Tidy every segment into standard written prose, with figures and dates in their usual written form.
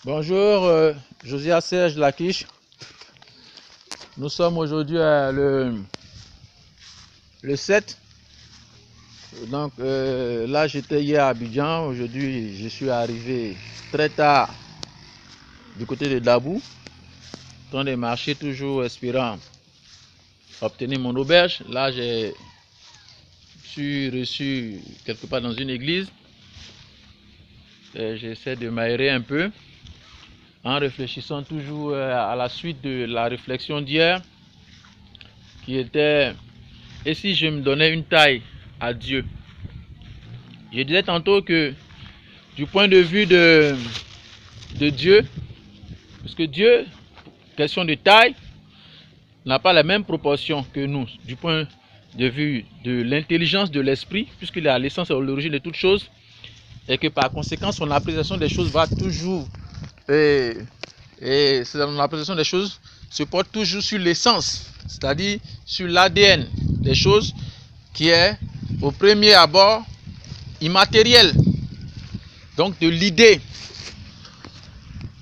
Bonjour, Josiah Serge Laquiche. Nous sommes aujourd'hui le 7. Donc là, j'étais hier à Abidjan. Aujourd'hui, je suis arrivé très tard du côté de Dabou, en train de marcher, toujours espérant obtenir mon auberge. Là, je suis reçu quelque part dans une église. J'essaie de m'aérer un peu, en réfléchissant toujours à la suite de la réflexion d'hier, qui était: et si je me donnais une taille à Dieu? Je disais tantôt que du point de vue de Dieu, parce que Dieu, question de taille, n'a pas la même proportion que nous, du point de vue de l'intelligence de l'esprit, puisqu'il est à l'essence et à l'origine de toutes choses, et que par conséquent son appréciation des choses va toujours son appréciation des choses se porte toujours sur l'essence, c'est-à-dire sur l'ADN des choses, qui est au premier abord immatériel, donc de l'idée.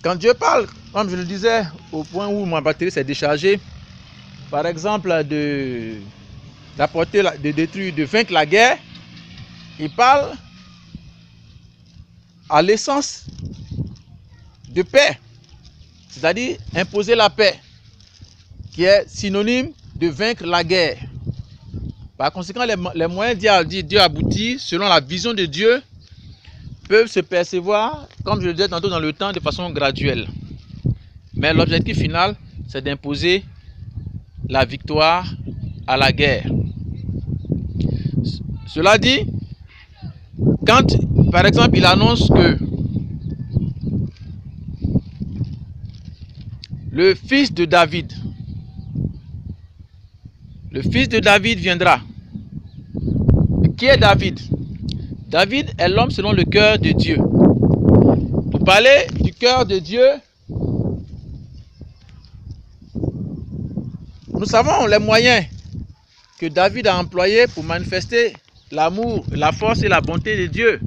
Quand Dieu parle, comme je le disais, au point où ma batterie s'est déchargée, par exemple d'apporter, de détruire, de vaincre la guerre, il parle à l'essence de paix, c'est-à-dire imposer la paix, qui est synonyme de vaincre la guerre. Par conséquent, les moyens Dieu aboutit, selon la vision de Dieu, peuvent se percevoir, comme je le disais tantôt, dans le temps de façon graduelle. Mais l'objectif final, c'est d'imposer la victoire à la guerre. Cela dit, quand, par exemple, il annonce que le fils de David viendra. Qui est David? David est l'homme selon le cœur de Dieu. Pour parler du cœur de Dieu, nous savons les moyens que David a employés pour manifester l'amour, la force et la bonté de Dieu.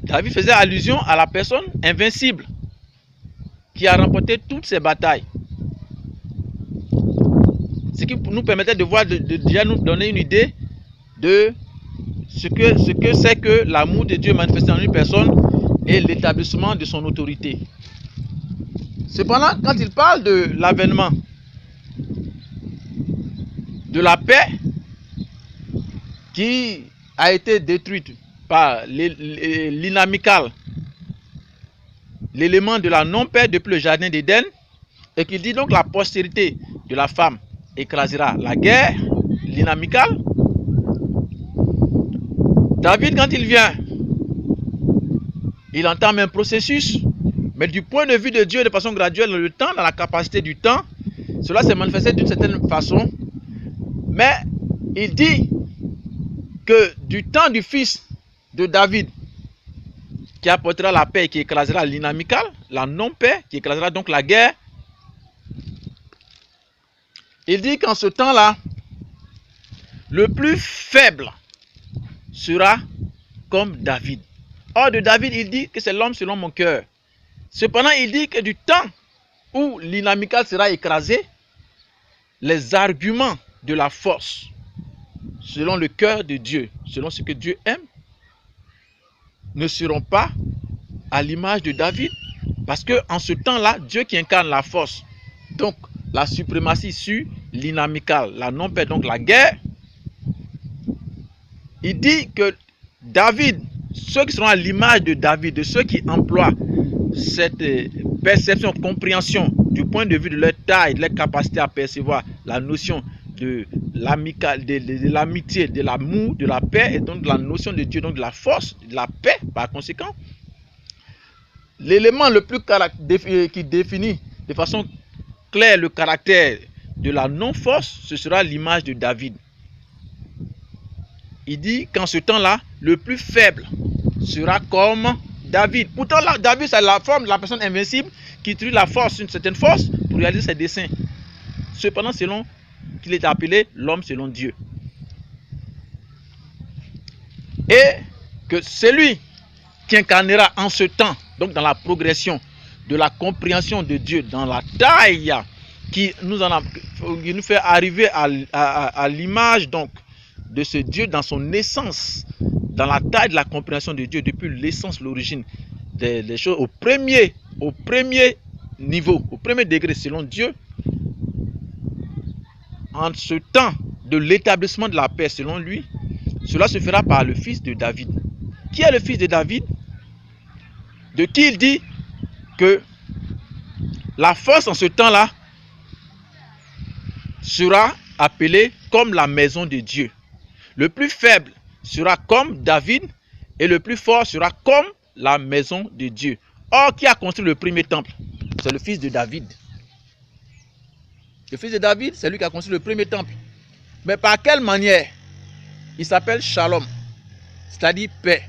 David faisait allusion à la personne invincible qui a remporté toutes ses batailles. Ce qui nous permettait de voir, de déjà nous donner une idée de ce que c'est que l'amour de Dieu manifesté en une personne et l'établissement de son autorité. Cependant, quand il parle de l'avènement de la paix qui a été détruite par l'inamical, l'élément de la non-paix depuis le jardin d'Éden, et qu'il dit donc la postérité de la femme écrasera la guerre, l'inamical, David, quand il vient, il entame un processus, mais du point de vue de Dieu, de façon graduelle, dans le temps, dans la capacité du temps, cela s'est manifesté d'une certaine façon. Mais il dit que du temps du fils de David, qui apportera la paix et qui écrasera l'inamical, la non-paix, qui écrasera donc la guerre, il dit qu'en ce temps-là, le plus faible sera comme David. Or, de David, il dit que c'est l'homme selon mon cœur. Cependant, il dit que du temps où l'inamical sera écrasé, les arguments de la force, selon le cœur de Dieu, selon ce que Dieu aime, ne seront pas à l'image de David. Parce que en ce temps-là, Dieu qui incarne la force, donc la suprématie sur l'inamical, la non-paix, donc la guerre, il dit que David, ceux qui seront à l'image de David, de ceux qui emploient cette perception, compréhension du point de vue de leur taille, de leur capacité à percevoir la notion de l'amitié, de l'amour, de la paix, et donc de la notion de Dieu, donc de la force, de la paix, par conséquent, l'élément le plus qui définit de façon claire le caractère de la non-force, ce sera l'image de David. Il dit qu'en ce temps-là, le plus faible sera comme David. Pourtant, là, David, c'est la forme de la personne invincible qui utilise la force, une certaine force, pour réaliser ses desseins. Cependant, selon qu'il est appelé l'homme selon Dieu. Et que celui qui incarnera en ce temps, donc dans la progression de la compréhension de Dieu, dans la taille qui nous fait arriver à l'image donc de ce Dieu dans son essence, dans la taille de la compréhension de Dieu depuis l'essence, l'origine des choses, au premier niveau, au premier degré selon Dieu, en ce temps de l'établissement de la paix selon lui. Cela se fera par le fils de David. Qui est le fils de David? De qui il dit que la force en ce temps-là sera appelée comme la maison de Dieu. Le plus faible sera comme David et le plus fort sera comme la maison de Dieu. Or, qui a construit le premier temple? C'est le fils de David. Le fils de David, c'est lui qui a construit le premier temple. Mais par quelle manière? Il s'appelle Shalom, c'est-à-dire paix.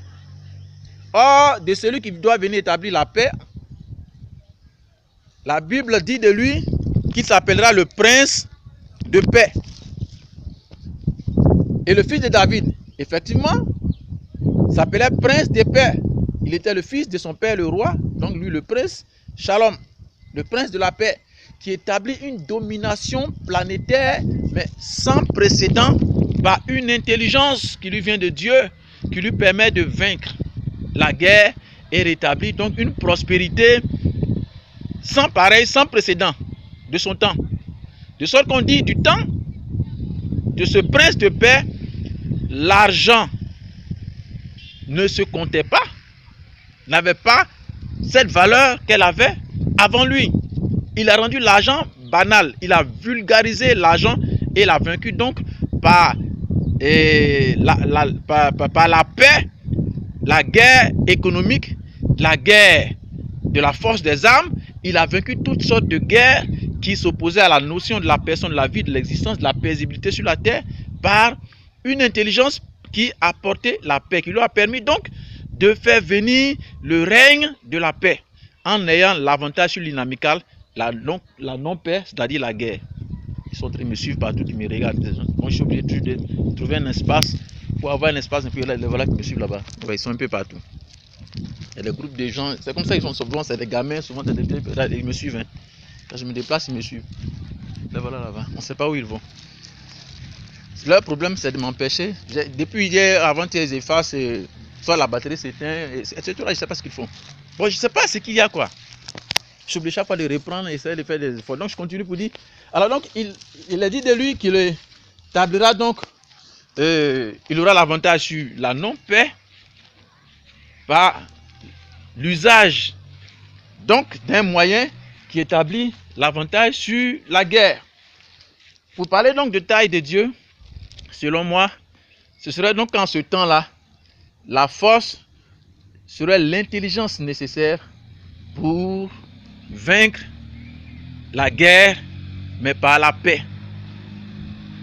Or, de celui qui doit venir établir la paix, la Bible dit de lui qu'il s'appellera le prince de paix. Et le fils de David, effectivement, s'appelait prince de paix. Il était le fils de son père le roi, donc lui le prince Shalom, le prince de la paix, qui établit une domination planétaire, mais sans précédent, par une intelligence qui lui vient de Dieu, qui lui permet de vaincre la guerre et rétablir donc une prospérité sans pareil, sans précédent de son temps. De sorte qu'on dit du temps de ce prince de paix, l'argent ne se comptait pas, n'avait pas cette valeur qu'elle avait avant lui. Il a rendu l'argent banal, il a vulgarisé l'argent et l'a vaincu donc par la paix, la guerre économique, la guerre de la force des armes. Il a vaincu toutes sortes de guerres qui s'opposaient à la notion de la personne, de la vie, de l'existence, de la paisibilité sur la terre par une intelligence qui apportait la paix, qui lui a permis donc de faire venir le règne de la paix en ayant l'avantage sur l'inamical, la non-paix, c'est-à-dire la guerre. Ils sont en train de me suivre partout, ils me regardent. Moi, je suis obligé de trouver un espace pour avoir un espace un peu là. Voilà qui me suivent là-bas. Ouais, ils sont un peu partout. Il y a des groupes de gens, c'est comme ça qu'ils sont souvent, c'est des gamins, souvent ils me suivent. Hein. Quand je me déplace, ils me suivent. Là, voilà là-bas. On ne sait pas où ils vont. Leur problème, c'est de m'empêcher. Depuis hier, avant qu'ils effacent, soit la batterie s'éteint, etc. Je ne sais pas ce qu'ils font. Bon, je ne sais pas ce qu'il y a quoi. Je suis obligé chaque fois de reprendre et essayer de faire des efforts. Donc je continue pour dire. Alors donc, il a dit de lui qu'il établira donc, il aura l'avantage sur la non-paix par l'usage donc d'un moyen qui établit l'avantage sur la guerre. Pour parler donc de taille de Dieu, selon moi, ce serait donc en ce temps-là, la force serait l'intelligence nécessaire pour vaincre la guerre, mais par la paix.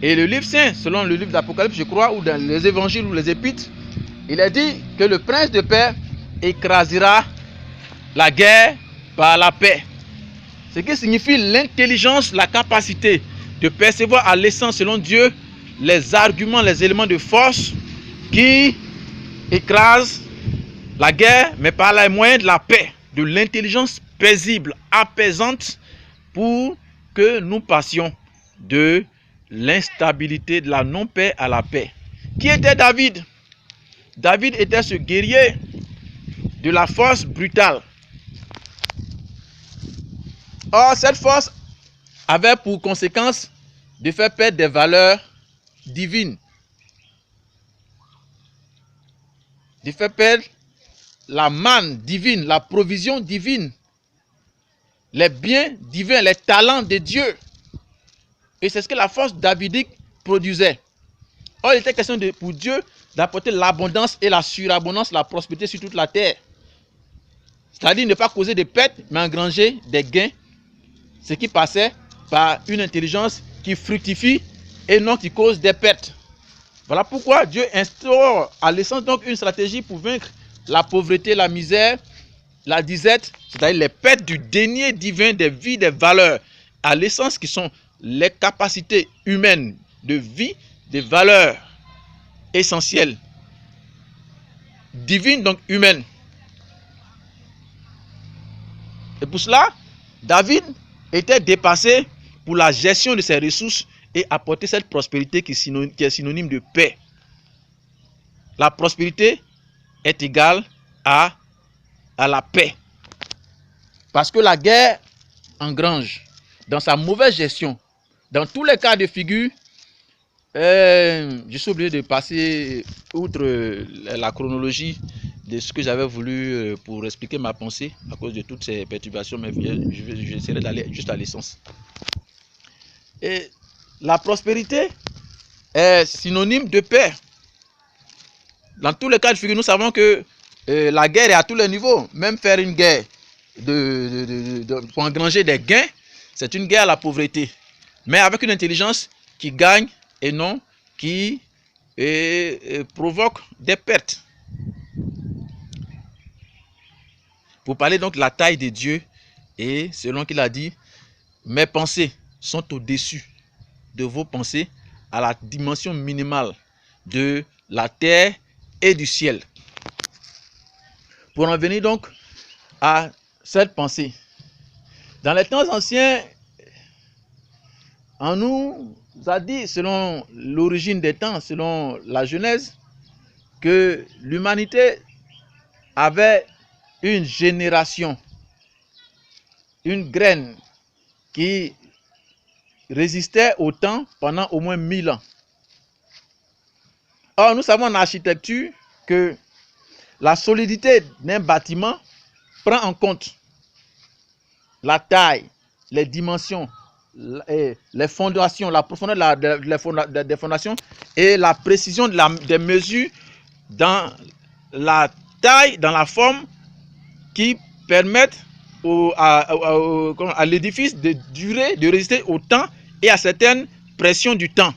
Et le livre saint, selon le livre d'Apocalypse, je crois, ou dans les évangiles ou les épîtres, il est dit que le prince de paix écrasera la guerre par la paix. Ce qui signifie l'intelligence, la capacité de percevoir à l'essence, selon Dieu, les arguments, les éléments de force qui écrasent la guerre, mais par les moyens de la paix, de l'intelligence paisible, apaisante, pour que nous passions de l'instabilité, de la non-paix à la paix. Qui était David? David était ce guerrier de la force brutale. Or, cette force avait pour conséquence de faire perdre des valeurs divines, de faire perdre la manne divine, la provision divine, les biens divins, les talents de Dieu. Et c'est ce que la force davidique produisait. Or, il était question pour Dieu d'apporter l'abondance et la surabondance, la prospérité sur toute la terre. C'est-à-dire ne pas causer de pertes, mais engranger des gains. Ce qui passait par une intelligence qui fructifie et non qui cause des pertes. Voilà pourquoi Dieu instaure à l'essence donc une stratégie pour vaincre la pauvreté, la misère, la disette, c'est-à-dire les pertes du denier divin des vies, des valeurs, à l'essence qui sont les capacités humaines de vie, des valeurs essentielles, divines donc humaines. Et pour cela, David était dépassé pour la gestion de ses ressources et apporter cette prospérité qui est synonyme de paix. La prospérité est égale à la paix. Parce que la guerre engrange, dans sa mauvaise gestion, dans tous les cas de figure, je suis obligé de passer outre la chronologie de ce que j'avais voulu pour expliquer ma pensée à cause de toutes ces perturbations, mais j'essaierai d'aller juste à l'essence. Et la prospérité est synonyme de paix. Dans tous les cas de figure, nous savons que la guerre est à tous les niveaux. Même faire une guerre pour engranger des gains, c'est une guerre à la pauvreté. Mais avec une intelligence qui gagne et non qui provoque des pertes. Pour parler donc de la taille de Dieu, et selon qu'il a dit, mes pensées sont au-dessus de vos pensées à la dimension minimale de la terre et du ciel. Pour en venir donc à cette pensée, dans les temps anciens, on nous a dit, selon l'origine des temps, selon la Genèse, que l'humanité avait une génération, une graine qui résistait au temps pendant au moins 1000 ans. Or, nous savons en architecture que la solidité d'un bâtiment prend en compte la taille, les dimensions, les fondations, la profondeur des fondations et la précision des mesures dans la taille, dans la forme qui permettent à l'édifice de durer, de résister au temps et à certaines pressions du temps.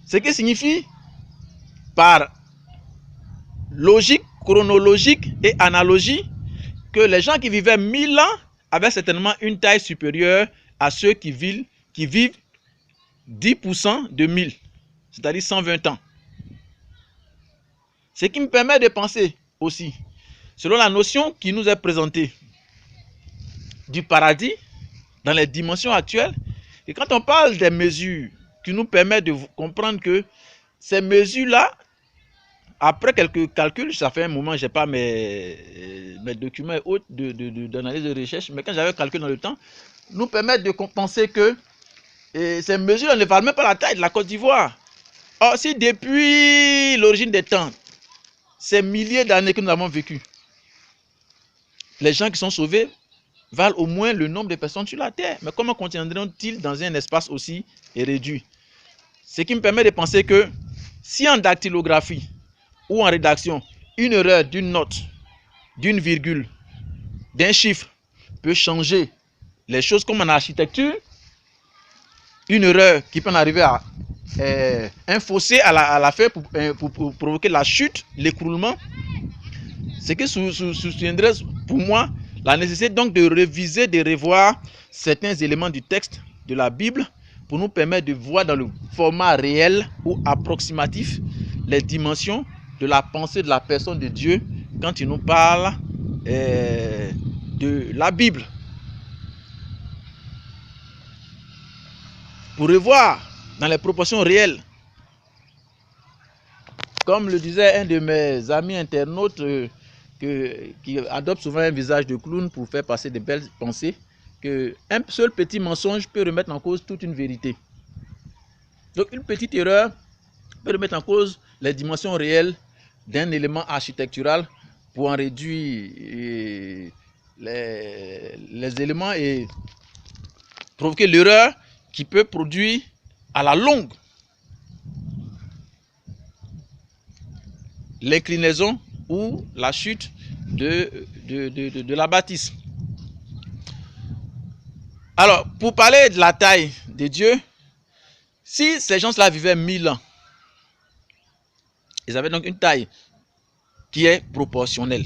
Ce qui signifie par logique, chronologique et analogie que les gens qui vivaient 1000 ans avaient certainement une taille supérieure à ceux qui vivent 10% de 1000, c'est-à-dire 120 ans. Ce qui me permet de penser aussi, selon la notion qui nous est présentée du paradis dans les dimensions actuelles, et quand on parle des mesures qui nous permettent de comprendre que ces mesures-là, après quelques calculs, ça fait un moment, je n'ai pas mes documents et autres d'analyse de recherche, mais quand j'avais calculé dans le temps, nous permettent de penser que ces mesures ne valent même pas la taille de la Côte d'Ivoire. Or, si depuis l'origine des temps, ces milliers d'années que nous avons vécu, les gens qui sont sauvés valent au moins le nombre de personnes sur la terre. Mais comment contiendront-ils dans un espace aussi réduit? Ce qui me permet de penser que si en dactylographie ou en rédaction, une erreur d'une note, d'une virgule, d'un chiffre peut changer les choses, comme en architecture, une erreur qui peut en arriver à un fossé à la fin pour provoquer la chute, l'écroulement, ce qui soutiendrait pour moi la nécessité donc de réviser, de revoir certains éléments du texte de la Bible pour nous permettre de voir dans le format réel ou approximatif les dimensions de la pensée de la personne de Dieu quand il nous parle de la Bible. Pour revoir dans les proportions réelles, comme le disait un de mes amis internautes qui adopte souvent un visage de clown pour faire passer de belles pensées, qu'un seul petit mensonge peut remettre en cause toute une vérité. Donc une petite erreur peut remettre en cause les dimensions réelles d'un élément architectural pour en réduire les éléments et provoquer l'erreur qui peut produire à la longue l'inclinaison ou la chute de la bâtisse. Alors, pour parler de la taille de Dieu, si ces gens-là vivaient 1000 ans, ils avaient donc une taille qui est proportionnelle.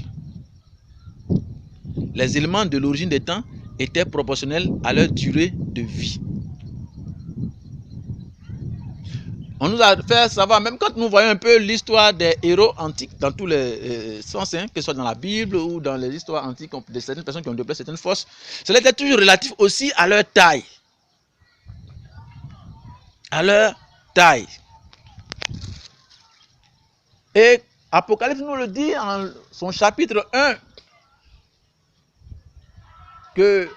Les éléments de l'origine des temps étaient proportionnels à leur durée de vie. On nous a fait savoir, même quand nous voyons un peu l'histoire des héros antiques dans tous les sens, que ce soit dans la Bible ou dans les histoires antiques de certaines personnes qui ont développé certaines forces, cela était toujours relatif aussi à leur taille. À leur taille. Et Apocalypse nous le dit en son chapitre 1, que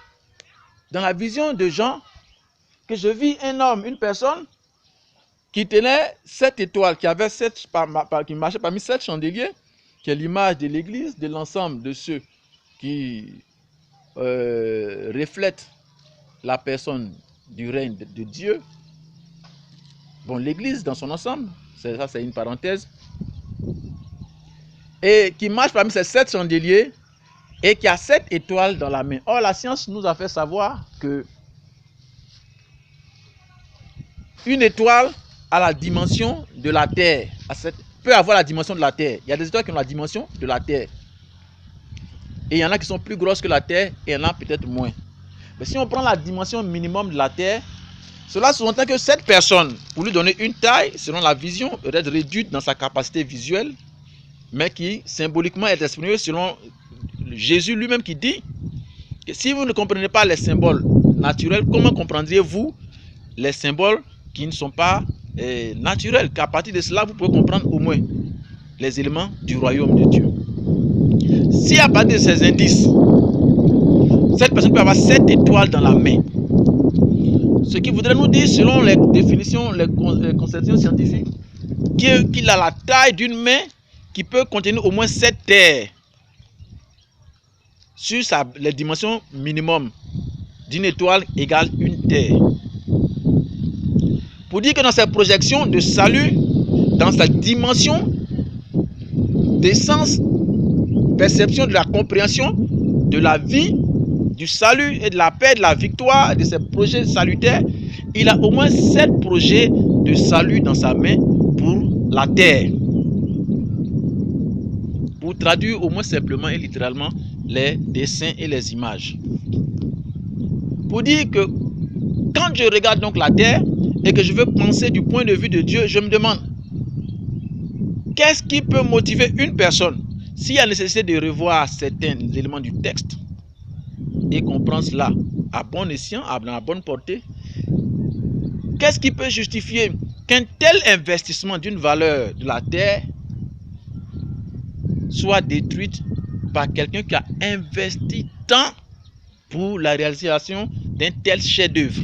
dans la vision de Jean, que je vis un homme, une personne, qui tenait 7 étoiles, qui marchait parmi 7 chandeliers, qui est l'image de l'église, de l'ensemble de ceux qui reflètent la personne du règne de Dieu. Bon, l'église dans son ensemble, ça c'est une parenthèse. Et qui marche parmi ces 7 chandeliers et qui a 7 étoiles dans la main. Or, la science nous a fait savoir que une étoile a la dimension de la Terre, peut avoir la dimension de la Terre. Il y a des étoiles qui ont la dimension de la Terre. Et il y en a qui sont plus grosses que la Terre et il y en a peut-être moins. Mais si on prend la dimension minimum de la Terre, cela sous-entend que cette personne, pour lui donner une taille, selon la vision, peut être réduite dans sa capacité visuelle, mais qui symboliquement est exprimée selon Jésus lui-même qui dit que si vous ne comprenez pas les symboles naturels, comment comprendriez-vous les symboles qui ne sont pas naturels? Qu'à partir de cela, vous pouvez comprendre au moins les éléments du royaume de Dieu. Si à partir de ces indices, cette personne peut avoir 7 étoiles dans la main, ce qui voudrait nous dire, selon les définitions, les conceptions scientifiques, qu'il a la taille d'une main qui peut contenir au moins 7 terres sur les dimensions minimum d'une étoile égale une terre. Pour dire que dans cette projection de salut, dans sa dimension d'essence, perception de la compréhension de la vie, du salut et de la paix, de la victoire, de ses projets salutaires, il a au moins 7 projets de salut dans sa main pour la terre. Pour traduire au moins simplement et littéralement les dessins et les images. Pour dire que quand je regarde donc la terre et que je veux penser du point de vue de Dieu, je me demande qu'est-ce qui peut motiver une personne s'il y a nécessité de revoir certains éléments du texte et comprendre cela à bon escient, à la bonne portée. Qu'est-ce qui peut justifier qu'un tel investissement d'une valeur de la terre soit détruite par quelqu'un qui a investi tant pour la réalisation d'un tel chef-d'œuvre?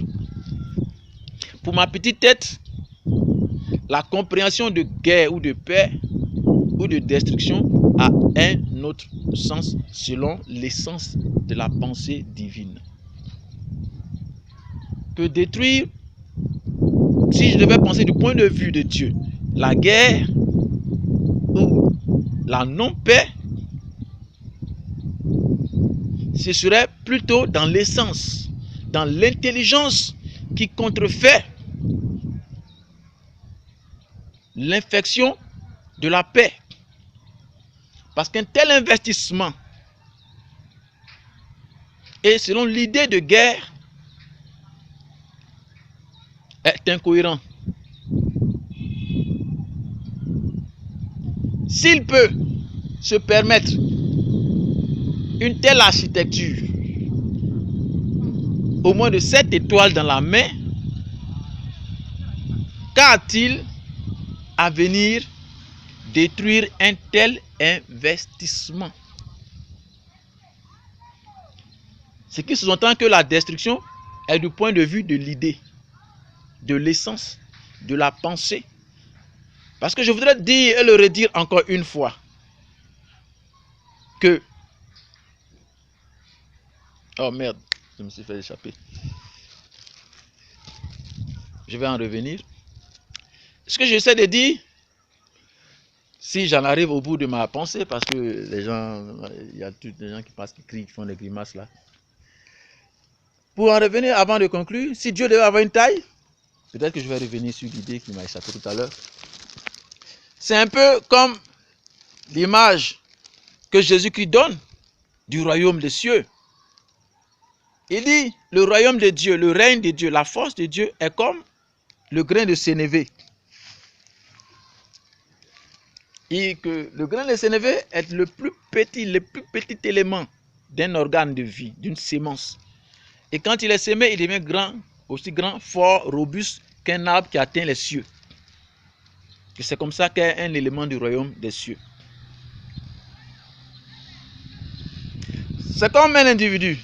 Pour ma petite tête, la compréhension de guerre ou de paix ou de destruction a un autre sens selon l'essence de la pensée divine. Que détruire, si je devais penser du point de vue de Dieu, la guerre ou la non-paix, ce serait plutôt dans l'essence, dans l'intelligence qui contrefait l'infection de la paix. Parce qu'un tel investissement est, selon l'idée de guerre, est incohérent. S'il peut se permettre une telle architecture, au moins de 7 étoiles dans la main, qu'a-t-il à venir détruire un tel investissement? Ce qui sous-entend que la destruction est du point de vue de l'idée, de l'essence, de la pensée. Parce que je voudrais dire et le redire encore une fois que... Oh merde, je me suis fait échapper. Je vais en revenir. Ce que j'essaie de dire, si j'en arrive au bout de ma pensée, parce que les gens, il y a tous les gens qui passent, qui crient, qui font des grimaces là. Pour en revenir, avant de conclure, si Dieu devait avoir une taille, peut-être que je vais revenir sur l'idée qui m'a échappé tout à l'heure. C'est un peu comme l'image que Jésus-Christ donne du royaume des cieux. Il dit, le royaume de Dieu, le règne de Dieu, la force de Dieu est comme le grain de sénévé. et que le grain de sénévé est le plus petit élément d'un organe de vie, d'une sémence. Et quand il est sémé, il devient grand, aussi grand, fort, robuste qu'un arbre qui atteint les cieux. Et c'est comme ça qu'est un élément du royaume des cieux. C'est comme un individu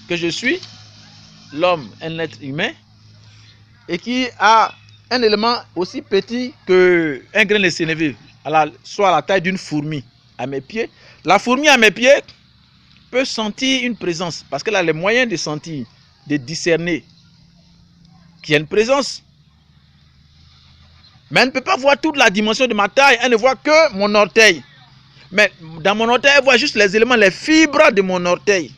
que je suis, l'homme, un être humain, et qui a un élément aussi petit qu'un grain de sénévé, soit à la taille d'une fourmi à mes pieds. La fourmi à mes pieds peut sentir une présence, parce qu'elle a les moyens de sentir, de discerner qu'il y a une présence. Mais elle ne peut pas voir toute la dimension de ma taille, elle ne voit que mon orteil. Mais dans mon orteil, elle voit juste les éléments, les fibres de mon orteil.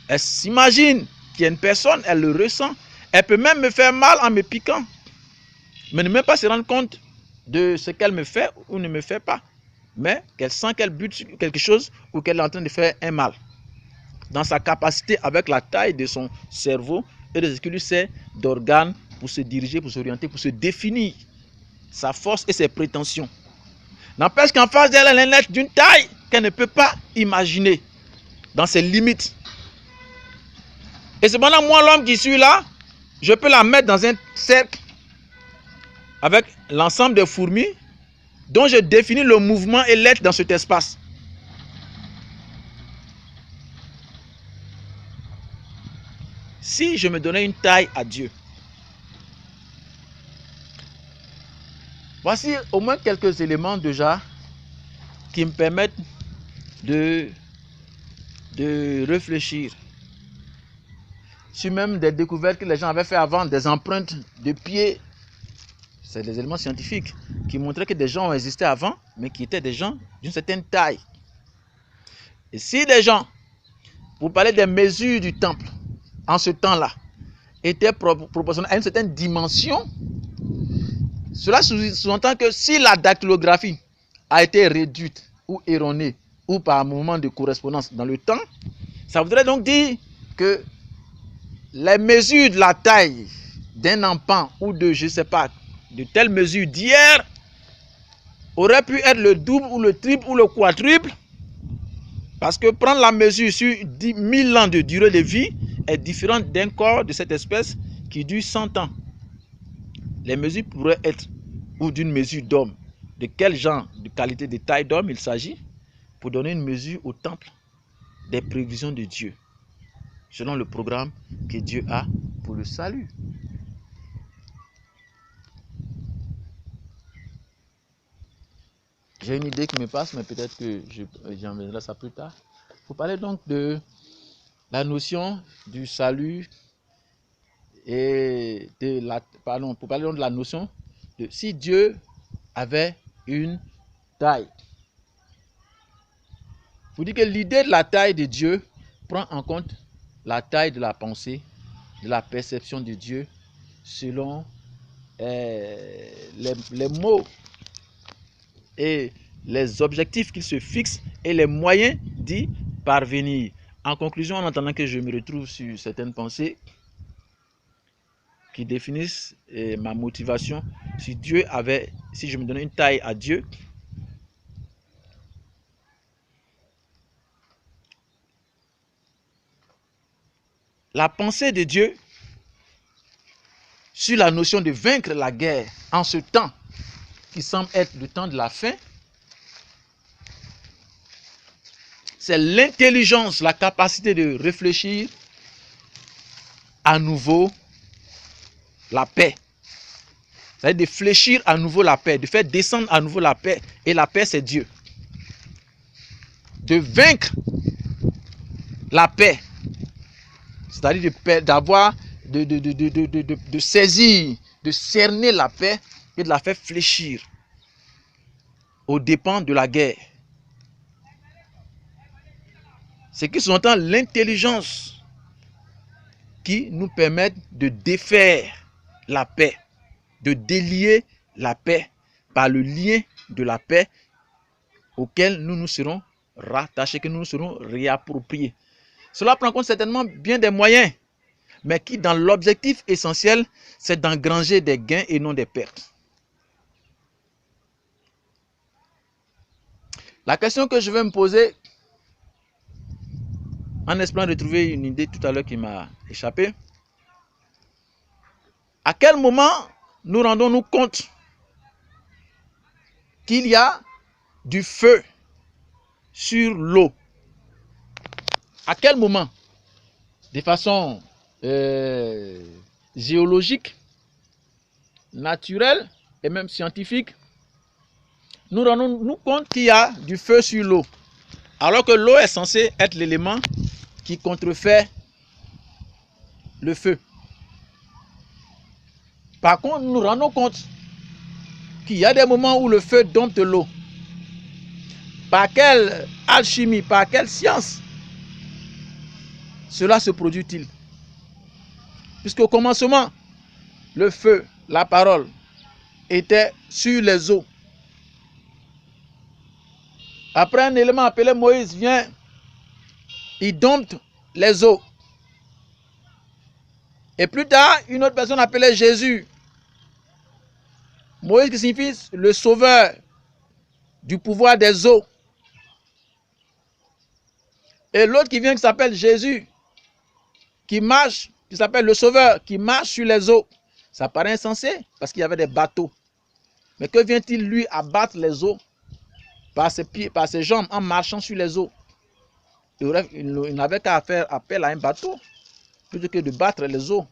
Elle s'imagine qu'il y a une personne, elle le ressent. Elle peut même me faire mal en me piquant. Mais ne même pas se rendre compte de ce qu'elle me fait ou ne me fait pas. Mais qu'elle sent qu'elle bute sur quelque chose ou qu'elle est en train de faire un mal. Dans sa capacité, avec la taille de son cerveau et de ce qui lui sert d'organe pour se diriger, pour s'orienter, pour se définir sa force et ses prétentions. N'empêche qu'en face d'elle, elle est d'une taille qu'elle ne peut pas imaginer dans ses limites. Et cependant, moi, l'homme qui suis là, je peux la mettre dans un cercle avec l'ensemble des fourmis dont je définis le mouvement et l'être dans cet espace. Si je me donnais une taille à Dieu, voici au moins quelques éléments déjà qui me permettent de réfléchir sur même des découvertes que les gens avaient fait avant, des empreintes de pieds. C'est des éléments scientifiques qui montraient que des gens ont existé avant, mais qui étaient des gens d'une certaine taille. Et si des gens, pour parler des mesures du temple, en ce temps-là, étaient proportionnels à une certaine dimension, cela sous-entend que si la dactylographie a été réduite ou erronée, ou par un moment de correspondance dans le temps, ça voudrait donc dire que les mesures de la taille d'un enfant ou de, je ne sais pas, de telle mesure d'hier auraient pu être le double ou le triple ou le quadruple, parce que prendre la mesure sur 10 000 ans de durée de vie est différent d'un corps de cette espèce qui dure 100 ans. Les mesures pourraient être ou d'une mesure d'homme. De quel genre de qualité de taille d'homme il s'agit pour donner une mesure au temple des prévisions de Dieu, selon le programme que Dieu a pour le salut. J'ai une idée qui me passe, mais peut-être que j'en verrai ça plus tard. Pour parler donc de la notion du salut et pour parler donc de la notion de si Dieu avait une taille. Il faut dire que l'idée de la taille de Dieu prend en compte la taille de la pensée, de la perception de Dieu selon les mots et les objectifs qu'il se fixe et les moyens d'y parvenir. En conclusion, en entendant que je me retrouve sur certaines pensées qui définissent ma motivation, si je me donnais une taille à Dieu, la pensée de Dieu sur la notion de vaincre la guerre en ce temps qui semble être le temps de la fin, c'est l'intelligence, la capacité de réfléchir à nouveau la paix. C'est-à-dire de fléchir à nouveau la paix, de faire descendre à nouveau la paix. Et la paix, c'est Dieu. De vaincre la paix. C'est-à-dire d'avoir, de saisir, de cerner la paix et de la faire fléchir aux dépens de la guerre. C'est qui sous-entend l'intelligence qui nous permet de défaire la paix, de délier la paix par le lien de la paix auquel nous nous serons rattachés, que nous nous serons réappropriés. Cela prend en compte certainement bien des moyens, mais qui dans l'objectif essentiel, c'est d'engranger des gains et non des pertes. La question que je vais me poser, en espérant retrouver une idée tout à l'heure qui m'a échappé, à quel moment nous rendons-nous compte qu'il y a du feu sur l'eau? À quel moment? De façon géologique, naturelle et même scientifique, nous rendons-nous compte qu'il y a du feu sur l'eau, alors que l'eau est censée être l'élément qui contrefait le feu. Par contre, nous nous rendons compte qu'il y a des moments où le feu dompte l'eau. Par quelle alchimie, par quelle science cela se produit-il? Puisqu'au commencement, le feu, la parole, était sur les eaux. Après, un élément appelé Moïse vient, il dompte les eaux. Et plus tard, une autre personne appelée Jésus. Moïse qui signifie le sauveur du pouvoir des eaux. Et l'autre qui vient qui s'appelle Jésus, qui marche, qui s'appelle le sauveur, qui marche sur les eaux. Ça paraît insensé parce qu'il y avait des bateaux. Mais que vient-il lui abattre les eaux par ses pieds, par ses jambes en marchant sur les eaux? Il n'avait qu'à faire appel à un bateau plutôt que de battre les eaux.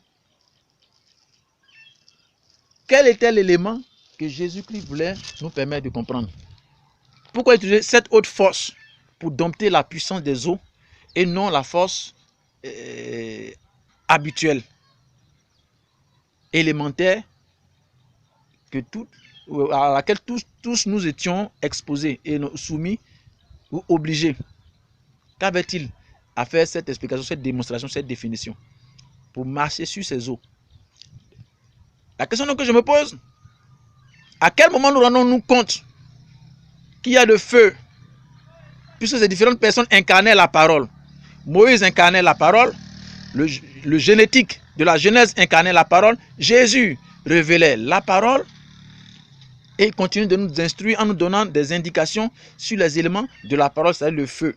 Quel était l'élément que Jésus-Christ voulait nous permettre de comprendre? Pourquoi utiliser cette haute force pour dompter la puissance des eaux et non la force habituelle, élémentaire, à laquelle tous nous étions exposés et soumis ou obligés? Qu'avait-il à faire cette explication, cette démonstration, cette définition pour marcher sur ces eaux? La question que je me pose, à quel moment nous rendons-nous compte qu'il y a de feu, puisque ces différentes personnes incarnaient la parole? Moïse incarnait la parole, le génétique de la Genèse incarnait la parole, Jésus révélait la parole et il continue de nous instruire en nous donnant des indications sur les éléments de la parole, c'est-à-dire le feu.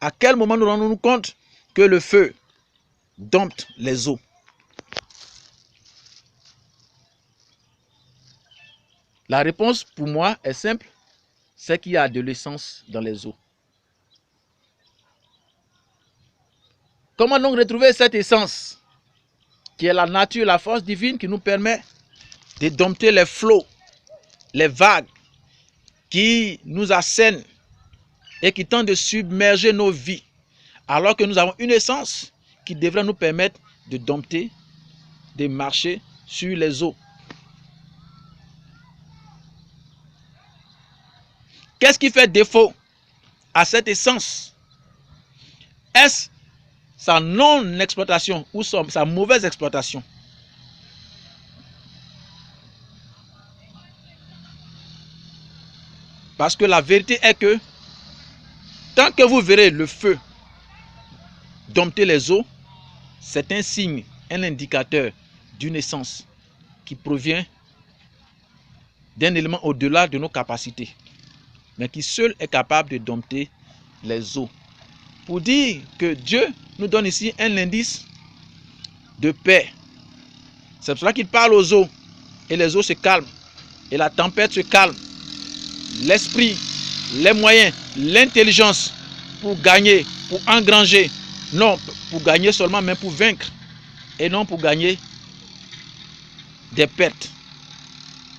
À quel moment nous rendons-nous compte que le feu dompte les eaux? La réponse pour moi est simple, c'est qu'il y a de l'essence dans les eaux. Comment donc retrouver cette essence qui est la nature, la force divine qui nous permet de dompter les flots, les vagues qui nous assènent et qui tentent de submerger nos vies, alors que nous avons une essence qui devrait nous permettre de dompter, de marcher sur les eaux. Qu'est-ce qui fait défaut à cette essence? Est-ce sa non-exploitation ou sa mauvaise exploitation? Parce que la vérité est que tant que vous verrez le feu dompter les eaux, c'est un signe, un indicateur d'une essence qui provient d'un élément au-delà de nos capacités, mais qui seul est capable de dompter les eaux. Pour dire que Dieu nous donne ici un indice de paix. C'est pour cela qu'il parle aux eaux, et les eaux se calment, et la tempête se calme. L'esprit, les moyens, l'intelligence pour gagner, pour engranger, non pour gagner seulement, mais pour vaincre, et non pour gagner des pertes,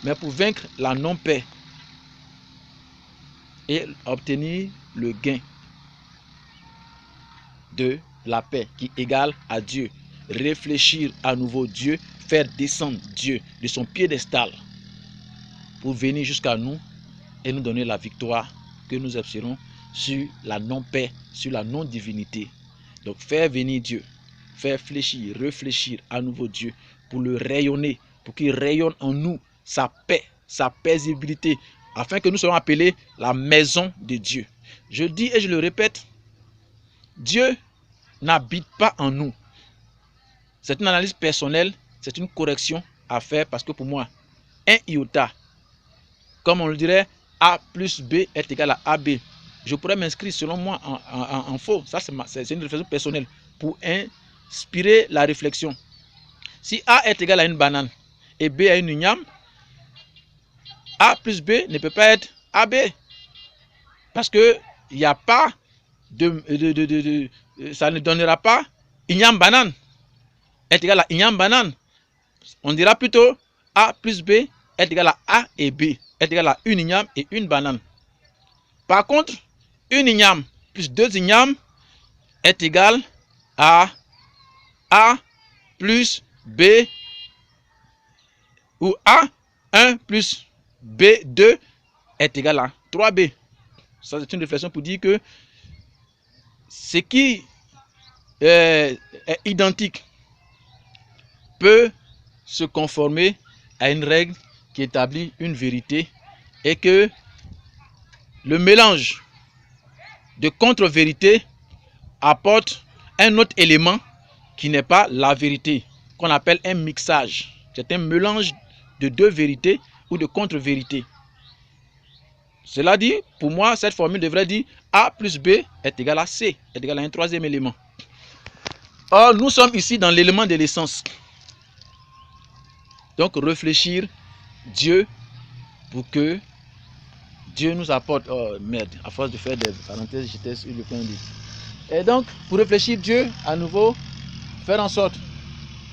mais pour vaincre la non-paix et obtenir le gain de la paix qui égale à Dieu. Réfléchir à nouveau Dieu, faire descendre Dieu de son piédestal pour venir jusqu'à nous et nous donner la victoire que nous obtiendrons sur la non-paix, sur la non-divinité. Donc faire venir Dieu, faire fléchir, réfléchir à nouveau Dieu pour le rayonner, pour qu'il rayonne en nous sa paix, sa paisibilité, afin que nous soyons appelés la maison de Dieu. Je dis et je le répète, Dieu n'habite pas en nous. C'est une analyse personnelle, c'est une correction à faire parce que pour moi, un iota, comme on le dirait, A plus B est égal à AB. je pourrais m'inscrire selon moi en faux. Ça, c'est une réflexion personnelle pour inspirer la réflexion. Si A est égal à une banane et B à une igname, A plus B ne peut pas être AB. Parce que il n'y a pas ça ne donnera pas igname banane est égal à igname banane. On dira plutôt A plus B est égal à A et B est égal à une igname et une banane. Par contre, une igname plus deux ignames est égal à A plus B ou A1 plus B2 est égal à 3B. Ça, c'est une réflexion pour dire que ce qui est identique peut se conformer à une règle qui établit une vérité et que le mélange de contre-vérité apporte un autre élément qui n'est pas la vérité, qu'on appelle un mixage. C'est un mélange de deux vérités ou de contre-vérités. Cela dit, pour moi, cette formule devrait dire A plus B est égal à C, est égal à un troisième élément. Or, nous sommes ici dans l'élément de l'essence. Donc, réfléchir Dieu pour que Dieu nous apporte... Oh merde, à force de faire des parenthèses, j'étais sur le point de dire. Et donc, pour réfléchir Dieu, à nouveau, faire en sorte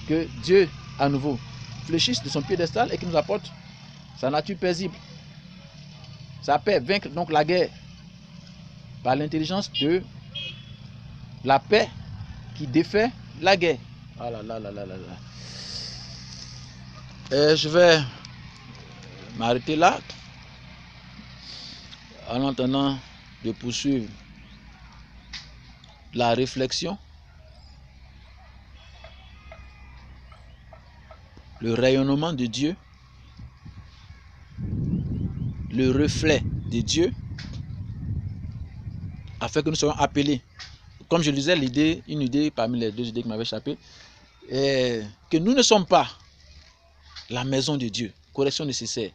que Dieu, à nouveau, fléchisse de son piédestal et qu'il nous apporte sa nature paisible. Sa paix, vaincre donc la guerre par l'intelligence de la paix qui défait la guerre. Ah là là là là là là. Et je vais m'arrêter là en attendant de poursuivre la réflexion, le rayonnement de Dieu, le reflet de Dieu, afin que nous soyons appelés, comme je disais, une idée parmi les deux idées qui m'avaient échappé, que nous ne sommes pas la maison de Dieu. Correction nécessaire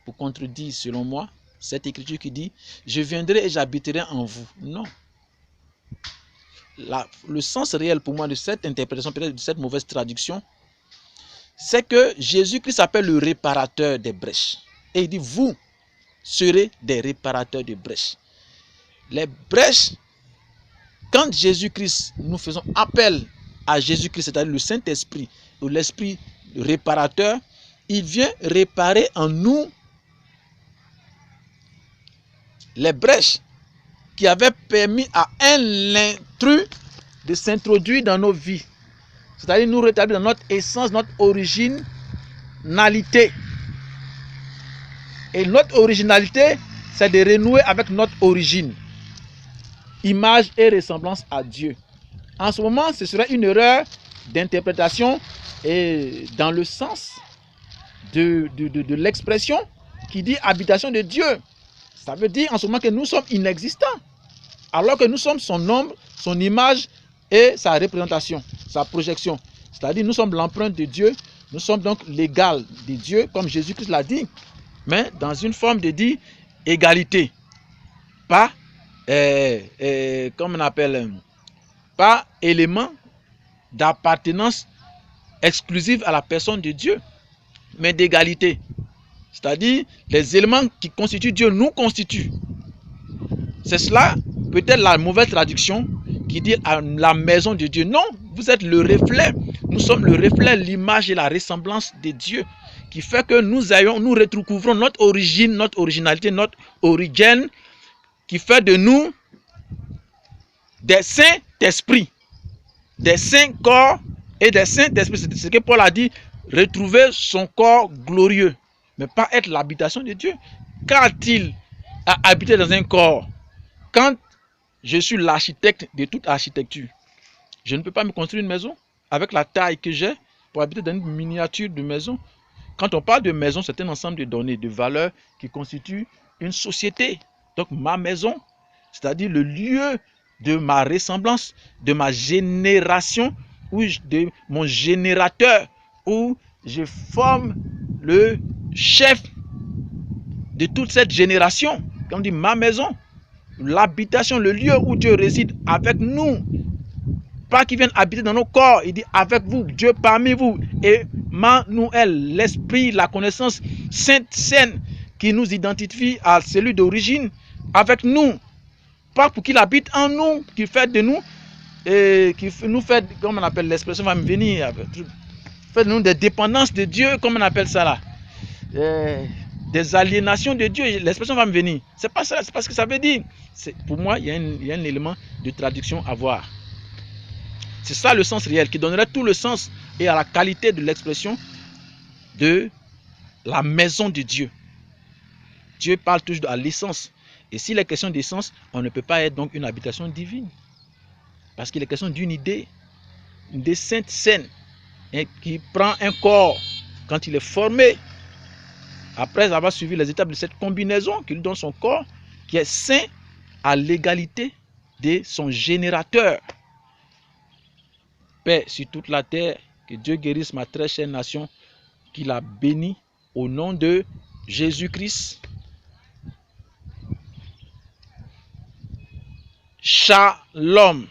pour contredire, selon moi, cette écriture qui dit « Je viendrai et j'habiterai en vous ». Non. Le sens réel pour moi de cette interprétation, peut-être de cette mauvaise traduction, c'est que Jésus-Christ s'appelle le réparateur des brèches. Et il dit, vous serez des réparateurs de brèches. Les brèches, quand Jésus-Christ, nous faisons appel à Jésus-Christ, c'est-à-dire le Saint-Esprit, ou l'Esprit réparateur, il vient réparer en nous les brèches qui avaient permis à un intrus de s'introduire dans nos vies. C'est-à-dire nous rétablir dans notre essence, notre originalité. Et notre originalité, c'est de renouer avec notre origine. Image et ressemblance à Dieu. En ce moment, ce serait une erreur d'interprétation et dans le sens de l'expression qui dit habitation de Dieu. Ça veut dire en ce moment que nous sommes inexistants. Alors que nous sommes son ombre, son image et sa représentation, sa projection. C'est-à-dire nous sommes l'empreinte de Dieu. Nous sommes donc l'égal de Dieu, comme Jésus-Christ l'a dit. Mais dans une forme de dire égalité. Pas, comme on appelle, pas élément d'appartenance exclusive à la personne de Dieu, mais d'égalité. C'est-à-dire, les éléments qui constituent Dieu nous constituent. C'est cela, peut-être la mauvaise traduction, qui dit à la maison de Dieu. Non, vous êtes le reflet. Nous sommes le reflet, l'image et la ressemblance de Dieu, qui fait que nous recouvrons notre origine, notre originalité, notre origine, qui fait de nous des saints esprits, des saints corps et des saints esprits. C'est ce que Paul a dit, retrouver son corps glorieux, mais pas être l'habitation de Dieu. Qu'a-t-il à habiter dans un corps? Quand je suis l'architecte de toute architecture, je ne peux pas me construire une maison avec la taille que j'ai pour habiter dans une miniature de maison. Quand on parle de maison, c'est un ensemble de données, de valeurs qui constituent une société. Donc ma maison, c'est-à-dire le lieu de ma ressemblance, de ma génération, ou de mon générateur, où je forme le chef de toute cette génération. Quand on dit ma maison, l'habitation, le lieu où Dieu réside avec nous. Pas qu'il vienne habiter dans nos corps. Il dit avec vous, Dieu parmi vous. Emmanuel, l'esprit, la connaissance sainte, saine, qui nous identifie à celui d'origine, avec nous. Pas pour qu'il habite en nous, qu'il fait de nous, et qui nous fait, comme on appelle, l'expression va me venir, fait de nous des dépendances de Dieu, comme on appelle ça là. Des aliénations de Dieu, l'expression va me venir. C'est pas ça, c'est pas ce que ça veut dire. Pour moi, il y a un élément de traduction à voir. C'est ça le sens réel qui donnerait tout le sens et à la qualité de l'expression de la maison de Dieu. Dieu parle toujours à l'essence. Et s'il est question d'essence, on ne peut pas être donc une habitation divine. Parce qu'il est question d'une idée sainte, saine, qui prend un corps quand il est formé, après avoir suivi les étapes de cette combinaison, qu'il donne son corps, qui est saint à l'égalité de son générateur. Paix sur toute la terre, que Dieu guérisse ma très chère nation, qu'il a bénie au nom de Jésus-Christ. Shalom.